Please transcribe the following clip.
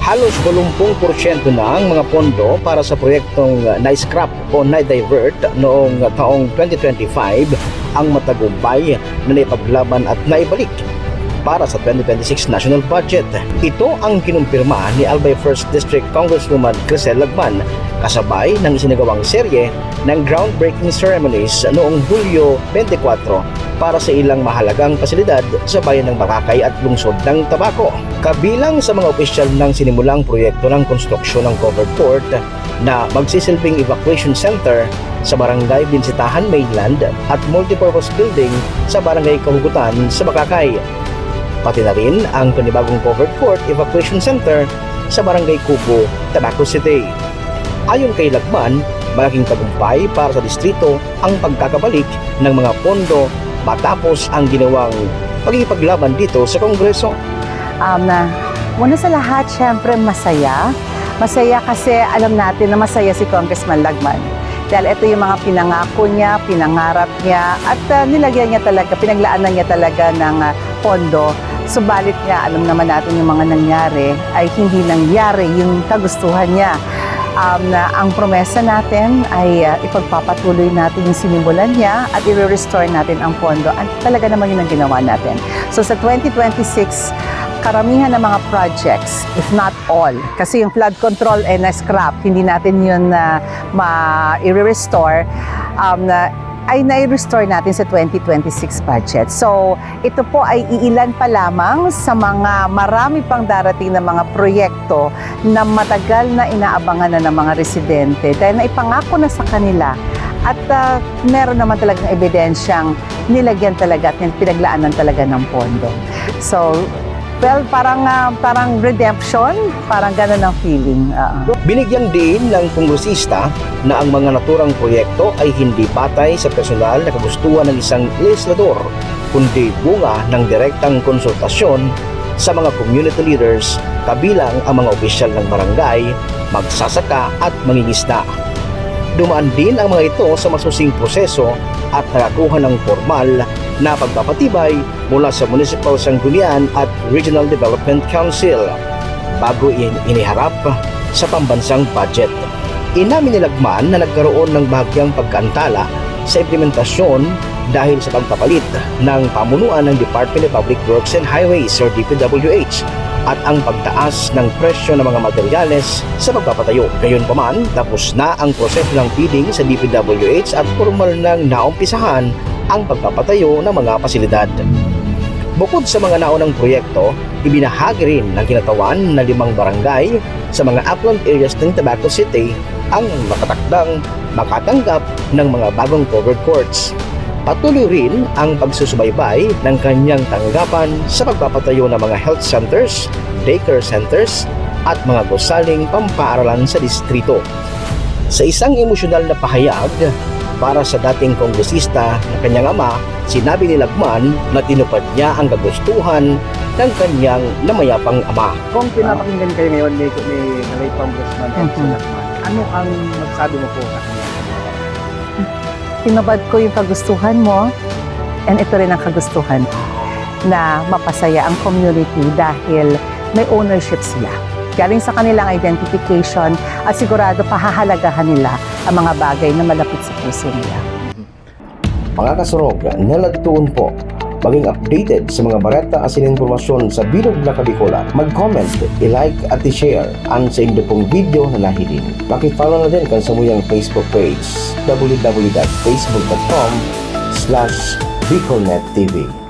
Halos 80% na ang mga pondo para sa proyektong na-scrap o na-divert noong taong 2025 ang matagumpay na naipaglaban at naibalik para sa 2026 national budget. Ito ang kinumpirma ni Albay 1st District Congresswoman Crisel Lagman kasabay ng isinagawang serye ng groundbreaking ceremonies noong Hulyo 24 para sa ilang mahalagang pasilidad sa bayan ng Makakay at lungsod ng Tabaco. Kabilang sa mga opisyal ng sinimulang proyekto ng konstruksyon ng covered court na magsisilbing evacuation center sa Barangay Binsitahan Mainland at multipurpose building sa Barangay Kahugutan sa Makakay. Pati na rin ang panibagong covered court evacuation center sa Barangay Kubo, Tabaco City. Ayon kay Lagman, malaking tagumpay para sa distrito ang pagkakabalik ng mga pondo matapos ang ginawang pagkikipaglaban dito sa Kongreso. Una sa lahat, syempre masaya. Masaya kasi alam natin na masaya si Congressman Lagman. Dahil ito yung mga pinangako niya, pinangarap niya, at nilagyan niya talaga, pinaglaanan niya talaga ng pondo. Subalit nga, alam naman natin yung mga nangyari ay hindi nangyari yung kagustuhan niya. Na ang promesa natin ay ipagpapatuloy natin yung sinimulan niya at i-restore natin ang pondo. At talaga naman yun ang ginawa natin. So sa 2026, karamihan ng mga projects, if not all, kasi yung flood control ay na-scrap, hindi natin yun i-restore, ay na-restore natin sa 2026 budget. So, ito po ay iilan pa lamang sa mga marami pang darating na mga proyekto na matagal na inaabangan na ng mga residente dahil naipangako na sa kanila at meron naman talagang ebidensyang nilagyan talaga at pinaglaanan talaga ng pondo. So, well, parang redemption, parang gano'n ang feeling. Binigyan din ng kongresista na ang mga naturang proyekto ay hindi patay sa personal na kagustuhan ng isang legislador, kundi bunga ng direktang konsultasyon sa mga community leaders, kabilang ang mga opisyal ng barangay, magsasaka at mangingisda. Dumaan din ang mga ito sa masusing proseso at nakakuha ng formal na pagpapatibay mula sa Municipal Sanggunian at Regional Development Council bago iniharap sa pambansang budget. Inamin ni Lagman na nagkaroon ng bahagyang pagkaantala sa implementasyon dahil sa pagpapalit ng pamunuan ng Department of Public Works and Highways or DPWH at ang pagtaas ng presyo ng mga materyales sa pagpapatayo. Gayunpaman, tapos na ang proseso ng bidding sa DPWH at formal nang naumpisahan ang pagpapatayo ng mga pasilidad. Bukod sa mga naunang proyekto, ibinahagi rin ng kinatawan na 5 barangay sa mga upland areas ng Tabaco City ang makatakdang makatanggap ng mga bagong covered courts. Patuloy rin ang pagsusubaybay ng kanyang tanggapan sa pagpapatayo ng mga health centers, daycare centers at mga gusaling pampaaralan sa distrito. Sa isang emosyonal na pahayag para sa dating kongresista na kanyang ama, sinabi ni Lagman na tinupad niya ang kagustuhan ng kanyang namayapang ama. Kung pinapakinggan kayo ngayon ni Congressman Edson Lagman, ano ang magsabi mo po sa kanya? Tinupad ko yung kagustuhan mo and ito rin ang kagustuhan na mapasaya ang community dahil may ownership sila. Galing sa kanilang identification at sigurado pahahalagahan nila ang mga bagay na malapit sa puso nila. Mga kasurog, naladtuon po maging updated sa mga bareta at informasyon sa Bilog na Kabikola. Mag-comment, i-like at i-share ang sa inyo pong video na nahiling. Paki-follow na din kan sa muyang Facebook page www.facebook.com/BicolNetTV.